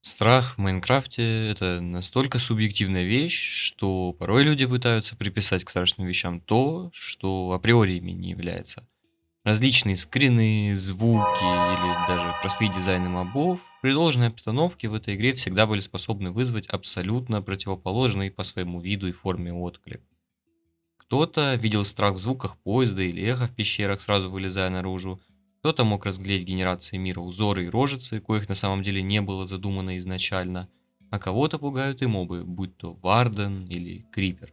Страх в Майнкрафте — это настолько субъективная вещь, что порой люди пытаются приписать к страшным вещам то, что априори ими не является. Различные скрины, звуки или даже простые дизайны мобов при должной обстановке в этой игре всегда были способны вызвать абсолютно противоположный по своему виду и форме отклик. Кто-то видел страх в звуках поезда или эхо в пещерах, сразу вылезая наружу. Кто-то мог разглядеть в генерации мира узоры и рожицы, коих на самом деле не было задумано изначально. А кого-то пугают и мобы, будь то Варден или Крипер.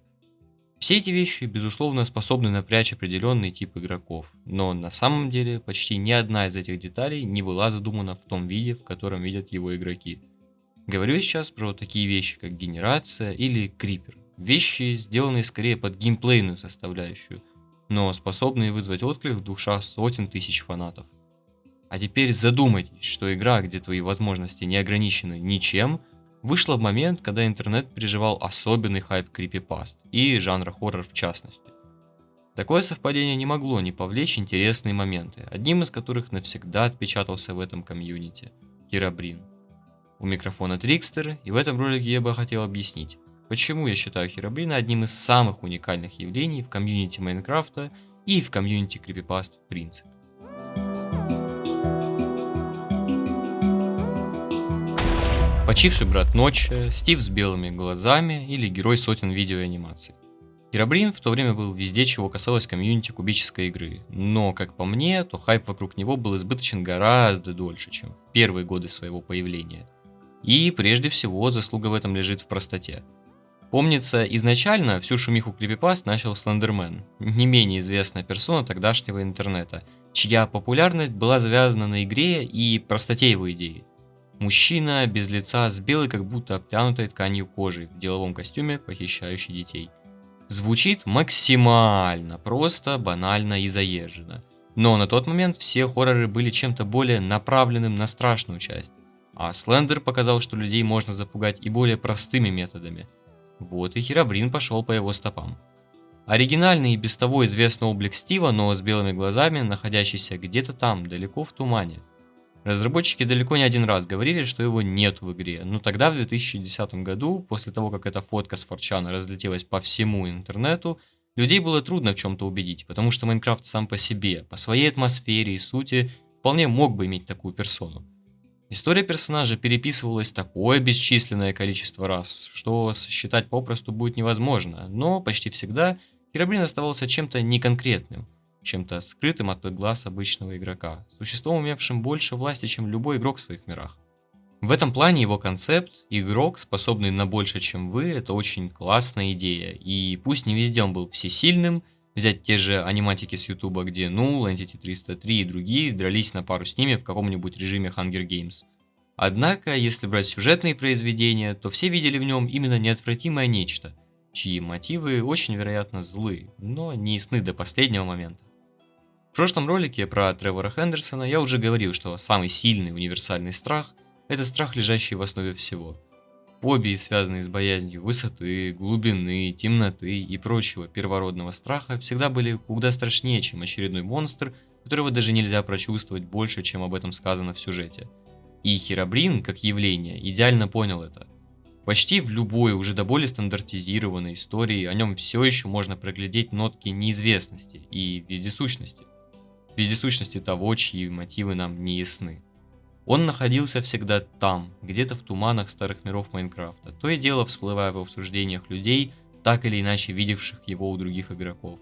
Все эти вещи, безусловно, способны напрячь определенный тип игроков, но на самом деле почти ни одна из этих деталей не была задумана в том виде, в котором видят его игроки. Говорю сейчас про такие вещи, как генерация или крипер. Вещи, сделанные скорее под геймплейную составляющую, но способные вызвать отклик в душах сотен тысяч фанатов. А теперь задумайтесь, что игра, где твои возможности не ограничены ничем, вышла в момент, когда интернет переживал особенный хайп крипипаст и жанра хоррор в частности. Такое совпадение не могло не повлечь интересные моменты, одним из которых навсегда отпечатался в этом комьюнити — Херобрин. У микрофона Трикстер, и в этом ролике я бы хотел объяснить, почему я считаю Херобрина одним из самых уникальных явлений в комьюнити Майнкрафта и в комьюнити крипипаст в принципе. Почивший брат Ночи, Стив с белыми глазами или герой сотен видео и анимаций. Херобрин в то время был везде, чего касалось комьюнити кубической игры, но, как по мне, то хайп вокруг него был избыточен гораздо дольше, чем в первые годы своего появления. И прежде всего заслуга в этом лежит в простоте. Помнится, изначально всю шумиху крипипаст начал Слендермен, не менее известная персона тогдашнего интернета, чья популярность была завязана на игре и простоте его идеи. Мужчина без лица с белой как будто обтянутой тканью кожей в деловом костюме, похищающий детей. Звучит максимально просто, банально и заезженно. Но на тот момент все хорроры были чем-то более направленным на страшную часть. А Слендер показал, что людей можно запугать и более простыми методами. Вот и Херобрин пошел по его стопам. Оригинальный и без того известный облик Стива, но с белыми глазами, находящийся где-то там, далеко в тумане. Разработчики далеко не один раз говорили, что его нет в игре, но тогда, в 2010 году, после того, как эта фотка с Форчана разлетелась по всему интернету, людей было трудно в чем-то убедить, потому что Майнкрафт сам по себе, по своей атмосфере и сути, вполне мог бы иметь такую персону. История персонажа переписывалась такое бесчисленное количество раз, что сосчитать попросту будет невозможно, но почти всегда Херобрин оставался чем-то неконкретным, чем-то скрытым от глаз обычного игрока, существом, имевшим больше власти, чем любой игрок в своих мирах. В этом плане его концепт, игрок, способный на больше, чем вы, это очень классная идея, и пусть не везде он был всесильным, взять те же аниматики с Ютуба, где Null, Entity 303 и другие дрались на пару с ними в каком-нибудь режиме Hunger Games. Однако, если брать сюжетные произведения, то все видели в нем именно неотвратимое нечто, чьи мотивы очень вероятно злы, но не ясны до последнего момента. В прошлом ролике про Тревора Хендерсона я уже говорил, что самый сильный универсальный страх — это страх, лежащий в основе всего. Фобии, связанные с боязнью высоты, глубины, темноты и прочего первородного страха, всегда были куда страшнее, чем очередной монстр, которого даже нельзя прочувствовать больше, чем об этом сказано в сюжете. И Херобрин, как явление, идеально понял это. Почти в любой уже до боли стандартизированной истории о нем все еще можно проглядеть нотки неизвестности и вездесущности того, чьи мотивы нам не ясны. Он находился всегда там, где-то в туманах старых миров Майнкрафта, то и дело всплывая в обсуждениях людей, так или иначе видевших его у других игроков.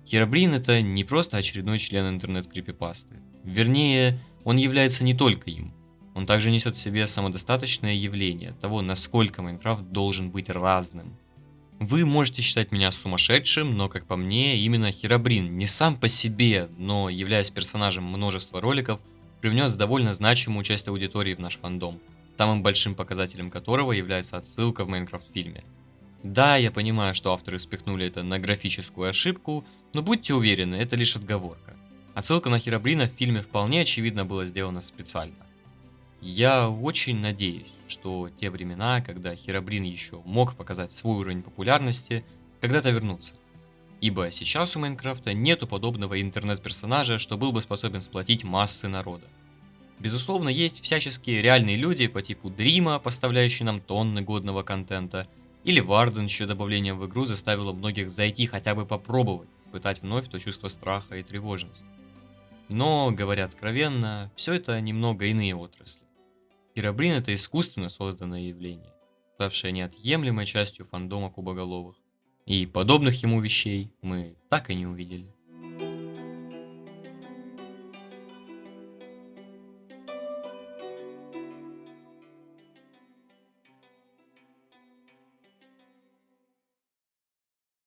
Херобрин — это не просто очередной член интернет-крипипасты. Вернее, он является не только им. Он также несет в себе самодостаточное явление того, насколько Майнкрафт должен быть разным. Вы можете считать меня сумасшедшим, но, как по мне, именно Херобрин не сам по себе, но, являясь персонажем множества роликов, привнес довольно значимую часть аудитории в наш фандом, самым большим показателем которого является отсылка в Майнкрафт-фильме. Да, я понимаю, что авторы спихнули это на графическую ошибку, но будьте уверены, это лишь отговорка. Отсылка на Херобрина в фильме вполне очевидно была сделана специально. Я очень надеюсь, что те времена, когда Херобрин еще мог показать свой уровень популярности, когда-то вернутся. Ибо сейчас у Майнкрафта нету подобного интернет-персонажа, что был бы способен сплотить массы народа. Безусловно, есть всяческие реальные люди по типу Дрима, поставляющие нам тонны годного контента, или Варден, чье добавление в игру заставило многих зайти хотя бы попробовать, испытать вновь то чувство страха и тревожности. Но, говоря откровенно, все это немного иные отрасли. Херобрин — это искусственно созданное явление, ставшее неотъемлемой частью фандома кубоголовых. И подобных ему вещей мы так и не увидели.